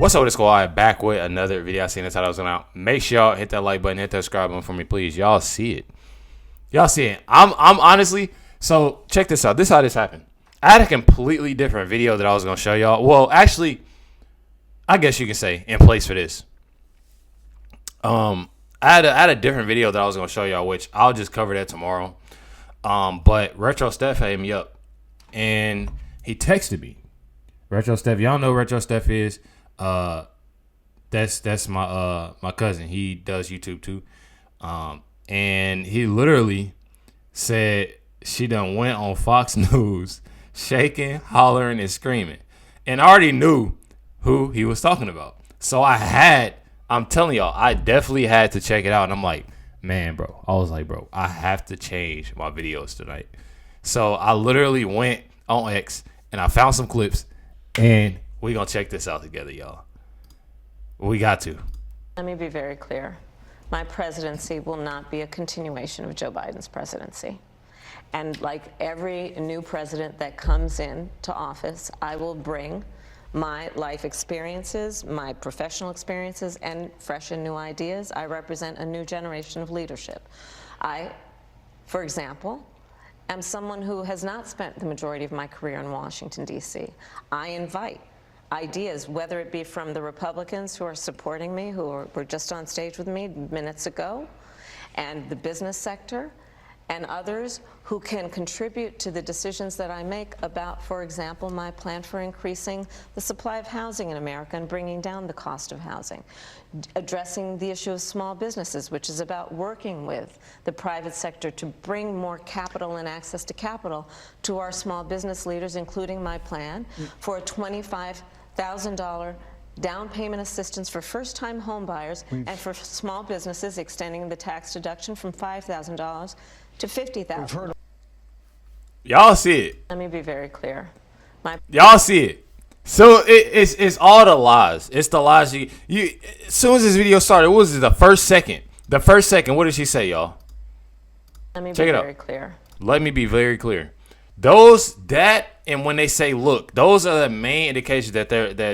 What's up with the squad? Back with another video. I seen that's how that was going out. Make sure y'all hit that like button, hit that subscribe button for me, please. Y'all see it. Y'all see it. I'm honestly, so check this out. This is how this happened. I had a completely different video that I was going to show y'all. Well, actually, I guess you can say in place for this. I had a different video that I was going to show y'all, which I'll just cover that tomorrow. But Retro Steph hit me up, and he texted me. Retro Steph, y'all know Retro Steph is. That's my cousin. He does YouTube too. And he literally said she done went on Fox News, shaking, hollering, and screaming, and I already knew who he was talking about. So I'm telling y'all, I definitely had to check it out. And I'm like, man, bro. I was like, bro, I have to change my videos tonight. So I literally went on X and I found some clips, and we gonna check this out together, y'all. We got to. Let me be very clear. My presidency will not be a continuation of Joe Biden's presidency. And like every new president that comes in to office, I will bring my life experiences, my professional experiences, and fresh and new ideas. I represent a new generation of leadership. I, for example, am someone who has not spent the majority of my career in Washington, D.C. I invite ideas, whether it be from the Republicans who are supporting me, who were just on stage with me minutes ago, and the business sector, and others who can contribute to the decisions that I make about, for example, my plan for increasing the supply of housing in America and bringing down the cost of housing, addressing the issue of small businesses, which is about working with the private sector to bring more capital and access to capital to our small business leaders, including my plan for a $25,000 down payment assistance for first-time home buyers and for small businesses, extending the tax deduction from $5,000 to $50,000. Y'all see it. Let me be very clear. Y'all see it. So it's all the lies. It's the lies. You as soon as this video started, what was it? The first second. What did she say, y'all? Let me be Check it very out. clear. Let me be very clear. And when they say look, those are the main indications that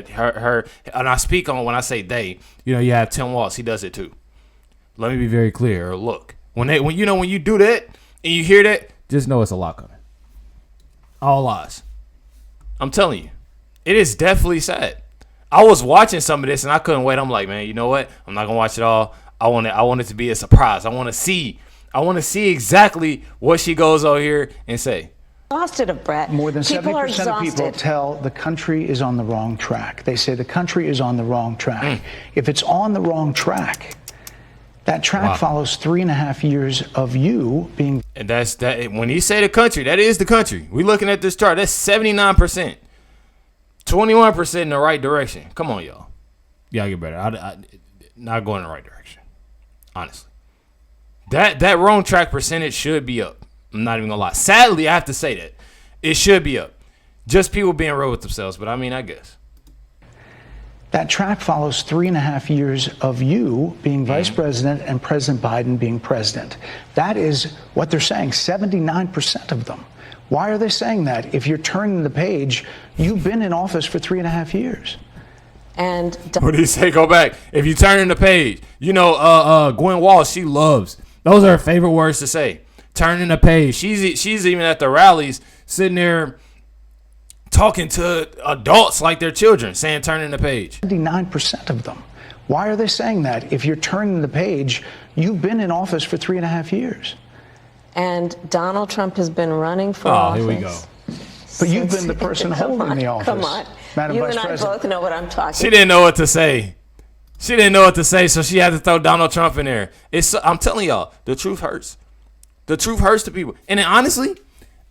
her and I speak on when I say they. You have Tim Walz. He does it too. Let me be very clear. Or look, when you do that and you hear that, just know it's a lot coming. All lies. I'm telling you, it is definitely sad. I was watching some of this and I couldn't wait. I'm like, man, you know what? I'm not gonna watch it all. I want it to be a surprise. I want to see exactly what she goes over here and say. Exhausted of Brett. More than 70% of people tell the country is on the wrong track. They say the country is on the wrong track. If it's on the wrong track, that track follows 3.5 years of you being. And that's that. When you say the country, that is the country. We looking at this chart. That's 79%, 21% in the right direction. Come on, y'all. Y'all get better. I not going in the right direction. Honestly, that wrong track percentage should be up. I'm not even gonna lie. Sadly, I have to say that it should be up. Just people being real with themselves. But I mean, I guess that track follows 3.5 years of you being vice president and President Biden being president. That is what they're saying. 79% of them. Why are they saying that? If you're turning the page, you've been in office for 3.5 years. And what did he say? Go back. If you turn the page, Gwen Walsh, she loves. Those are her favorite words to say. Turning the page. She's even at the rallies sitting there talking to adults like they're children, saying turning the page. 79% of them. Why are they saying that? If you're turning the page, you've been in office for 3.5 years. And Donald Trump has been running for office. Here we go. But you've been the person holding the office. Come on. Madam You Vice and I President. both know what I'm talking about. She didn't know what to say. So she had to throw Donald Trump in there. I'm telling y'all, the truth hurts. The truth hurts to people. And then honestly,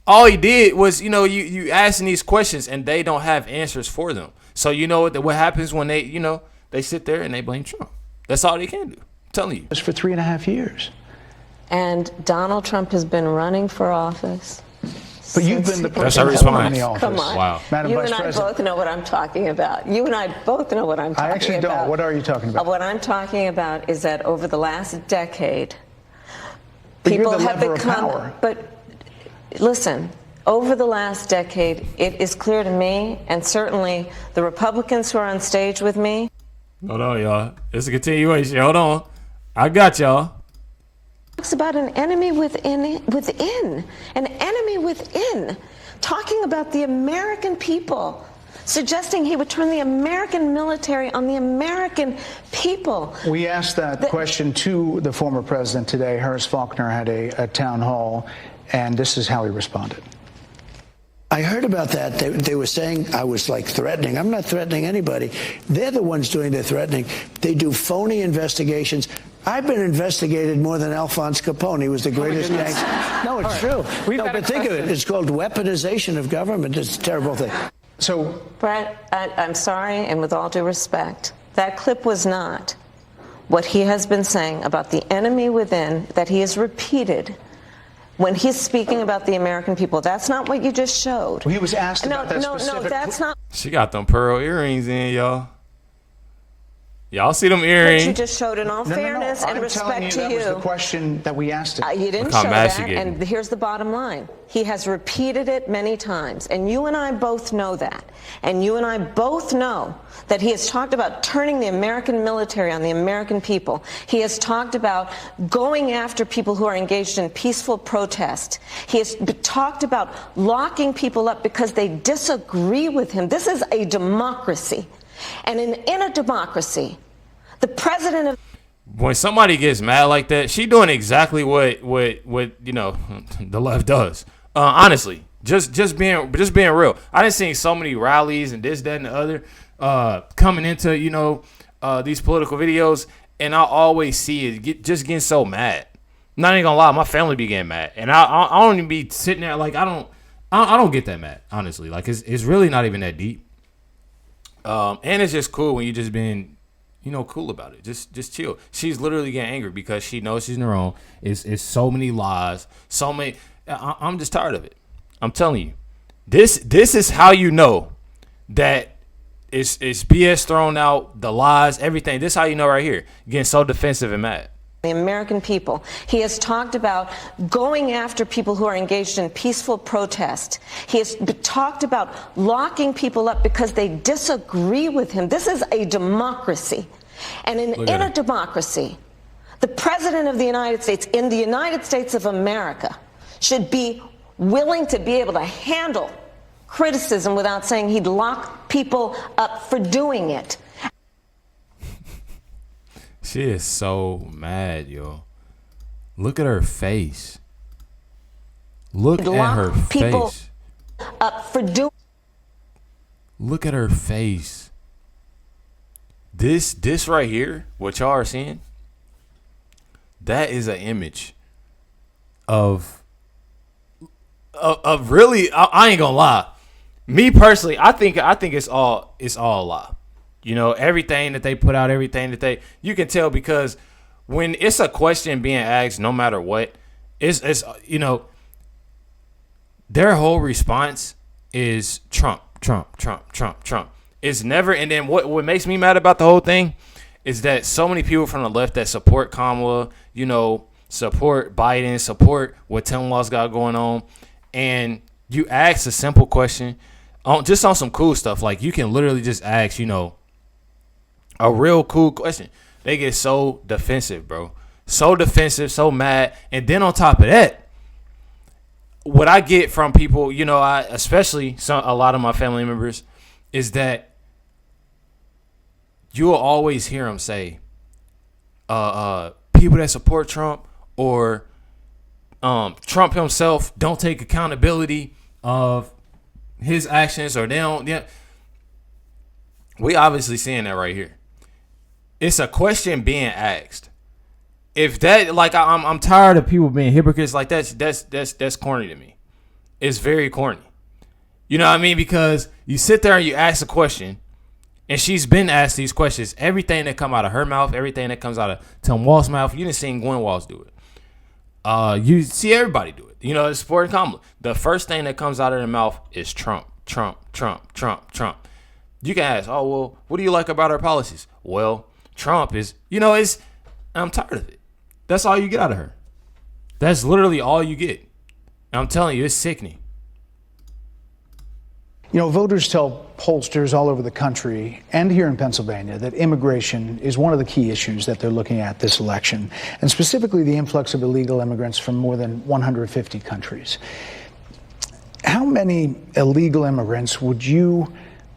all he did was, you asking these questions and they don't have answers for them. So you know what happens when they sit there and they blame Trump. That's all they can do. I'm telling you. For 3.5 years. And Donald Trump has been running for office. But you've been the That's person her holding response. the office. Come on. Wow. Madam You Vice and I President. both know what I'm talking about. You and I both know what I'm talking about. I actually don't. What are you talking about? What I'm talking about is that over the last decade, But you're people the have lever of become. power. But listen, over the last decade, it is clear to me, and certainly the Republicans who are on stage with me, Hold on, y'all. It's a continuation. Hold on. I got y'all. Talks about an enemy within, an enemy within, talking about the American people, suggesting he would turn the American military on the American people. We asked that question to the former president today. Harris Faulkner had a town hall, and this is how he responded. I heard about that. They were saying I was like threatening. I'm not threatening anybody. They're the ones doing the threatening. They do phony investigations. I've been investigated more than Alphonse Capone. He was the greatest gangster. No, it's true. No, but think of it. It's called weaponization of government. It's a terrible thing. So, Brett, I'm sorry, and with all due respect, that clip was not what he has been saying about the enemy within that he has repeated when he's speaking about the American people. That's not what you just showed. he was asked about that specific... No, that's not She got them pearl earrings in, y'all. Y'all see them what earrings? you just showed. In all fairness and respect to that you. was the question that we asked him. You didn't show that, and here's the bottom line. He has repeated it many times, and you and I both know that. And you and I both know that he has talked about turning the American military on the American people. He has talked about going after people who are engaged in peaceful protest. He has talked about locking people up because they disagree with him. This is a democracy. And in a democracy, the president of... When somebody gets mad like that, she doing exactly what you know the left does. Honestly, just being real. I done seen so many rallies and this, that, and the other coming into these political videos, and I always see it just getting so mad. I'm not even gonna lie, my family be getting mad, and I don't even be sitting there like I don't get that mad. Honestly, like it's really not even that deep. And it's just cool when you just being, cool about it. Just chill. She's literally getting angry because she knows she's in the wrong. It's so many lies, so many. I'm just tired of it. I'm telling you, this is how you know that it's BS thrown out, the lies, everything. This is how you know right here. Getting so defensive and mad. The American people. He has talked about going after people who are engaged in peaceful protest. He has talked about locking people up because they disagree with him. This is a democracy. And in a democracy, the president of the United States, in the United States of America, should be willing to be able to handle criticism without saying he'd lock people up for doing it. She is so mad, yo. Look at her face. Look at her face. Up for doing. Look at her face. This right here, what y'all are seeing, that is an image of really. I ain't gonna lie. Me personally, I think it's all a lie. Everything that they put out, everything that you can tell, because when it's a question being asked, no matter what, it's their whole response is Trump, Trump, Trump, Trump, Trump. It's never, and then what makes me mad about the whole thing is that so many people from the left that support Kamala, support Biden, support what Tim Walz got going on, and you ask a simple question on some cool stuff, like you can literally just ask, a real cool question. They get so defensive, bro. So defensive, so mad. And then on top of that, what I get from people, especially a lot of my family members, is that you'll always hear them say, people that support Trump or Trump himself don't take accountability of his actions, or they don't. Yeah, we obviously seeing that right here. It's a question being asked. If that, like, I'm tired of people being hypocrites like that. That's corny to me. It's very corny. You know what I mean? Because you sit there and you ask a question, and she's been asked these questions. Everything that come out of her mouth, everything that comes out of Tim Walz's mouth, you didn't see Gwen Walz do it. You see everybody do it. It's supporting Kamala. The first thing that comes out of their mouth is Trump, Trump, Trump, Trump, Trump. You can ask, oh, well, what do you like about our policies? Well, Trump is, I'm tired of it. That's all you get out of her. That's literally all you get. And I'm telling you, it's sickening. You know, voters tell pollsters all over the country and here in Pennsylvania that immigration is one of the key issues that they're looking at this election, and specifically the influx of illegal immigrants from more than 150 countries. How many illegal immigrants would you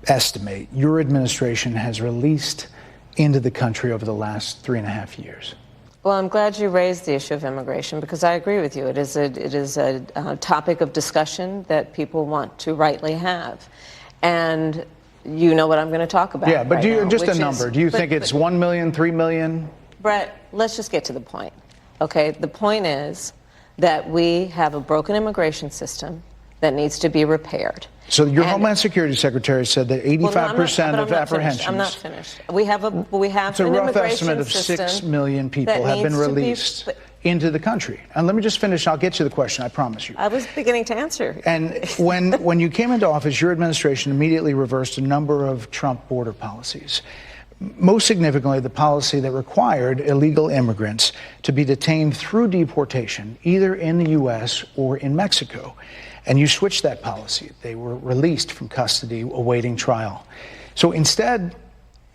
estimate your administration has released into the country over the last 3.5 years? Well, I'm glad you raised the issue of immigration because I agree with you. It is a topic of discussion that people want to rightly have. And you know what I'm going to talk about. Yeah, but right do you, now, just a number. Do you think it's 1 million, 3 million? Brett, let's just get to the point. Okay, the point is that we have a broken immigration system that needs to be repaired. So your Homeland Security Secretary said that 85% of apprehensions. I'm not finished. We have it's a an rough immigration estimate of 6 million people have been released into the country. And let me just finish. I'll get you the question. I promise you. I was beginning to answer. And when you came into office, your administration immediately reversed a number of Trump border policies. Most significantly, the policy that required illegal immigrants to be detained through deportation, either in the U.S. or in Mexico. And you switched that policy. They were released from custody awaiting trial. So instead,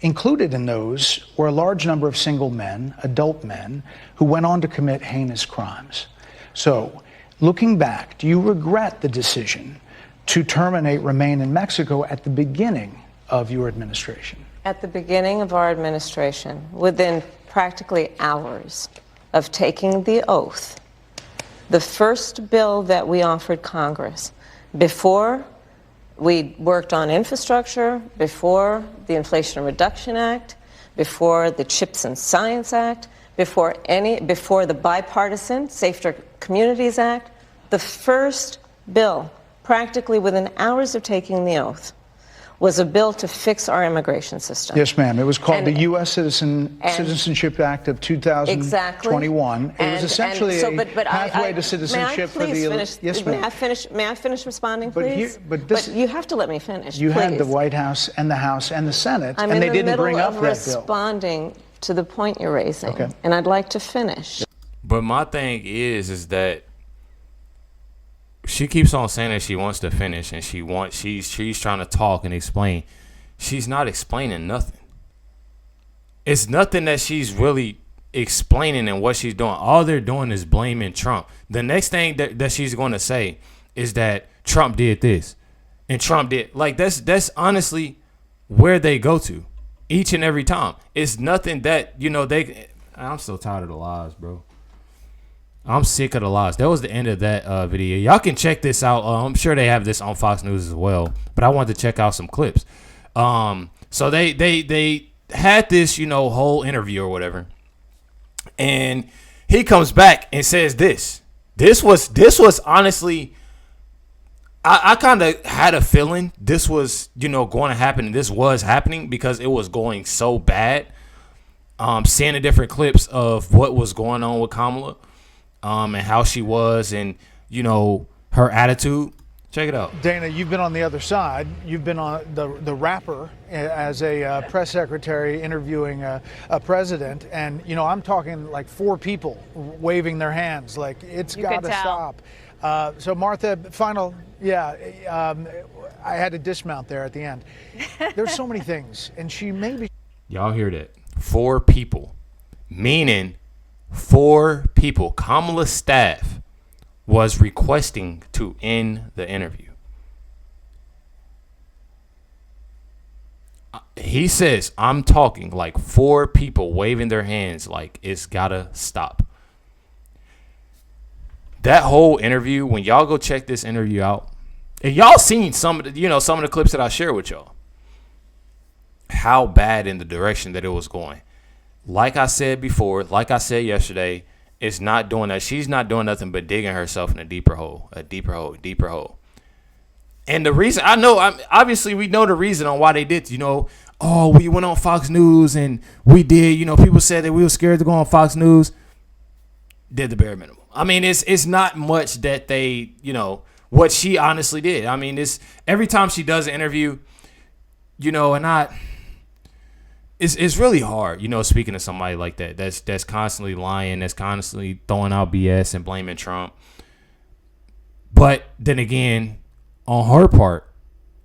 included in those were a large number of single men, adult men, who went on to commit heinous crimes. So, looking back, do you regret the decision to terminate Remain in Mexico at the beginning of your administration? At the beginning of our administration, within practically hours of taking the oath, the first bill that we offered Congress, before we worked on infrastructure, before the Inflation Reduction Act, before the Chips and Science Act, before the bipartisan Safer Communities Act, the first bill, practically within hours of taking the oath, was a bill to fix our immigration system. Yes, ma'am. It was called the U.S. Citizenship Act of 2021. Exactly. It was essentially a pathway to citizenship for the... Yes, ma'am. May I finish responding, please? But you have to let me finish, You please. had the White House and the House and the Senate, and they didn't bring up I'm that bill. responding to the point you're raising, okay. And I'd like to finish. But my thing is that she keeps on saying that she wants to finish and she's trying to talk and explain. She's not explaining nothing. It's nothing that she's really explaining in what she's doing. All they're doing is blaming Trump. The next thing that she's going to say is that Trump did this and Trump did. Like, that's honestly where they go to each and every time. It's nothing that, I'm so tired of the lies, bro. I'm sick of the lies. That was the end of that video. Y'all can check this out. I'm sure they have this on Fox News as well. But I wanted to check out some clips. So they had this, whole interview or whatever. And he comes back and says this. This was honestly, I kind of had a feeling this was, going to happen. And this was happening because it was going so bad. Seeing the different clips of what was going on with Kamala. And how she was and, her attitude. Check it out. Dana, you've been on the other side. You've been on the rapper as a press secretary interviewing a president. And, I'm talking like 4 people waving their hands like it's got to stop. So, Martha, I had to dismount there at the end. There's so many things. And she may be. Y'all hear that? 4 people. Meaning 4 people. Kamala's staff was requesting to end the interview. He says, I'm talking like 4 people waving their hands like it's gotta stop. That whole interview, when y'all go check this interview out, and y'all seen some of the clips that I share with y'all, how bad in the direction that it was going. Like I said before, like I said yesterday, it's not doing that. She's not doing nothing but digging herself in a deeper hole. And the reason, obviously we know the reason on why they did, we went on Fox News and we did, people said that we were scared to go on Fox News. Did the bare minimum. I mean, it's not much that they, what she honestly did. I mean, it's every time she does an interview, It's really hard, speaking to somebody like that. That's constantly lying, that's constantly throwing out BS and blaming Trump. But then again, on her part,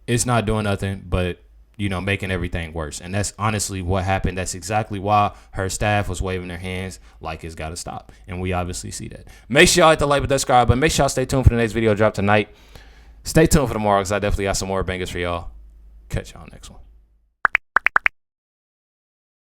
it's not doing nothing but, you know, making everything worse. And that's honestly what happened. That's exactly why her staff was waving their hands like it's got to stop. And we obviously see that. Make sure y'all hit the like button, subscribe, but make sure y'all stay tuned for the next video drop tonight. Stay tuned for tomorrow because I definitely got some more bangers for y'all. Catch y'all next one.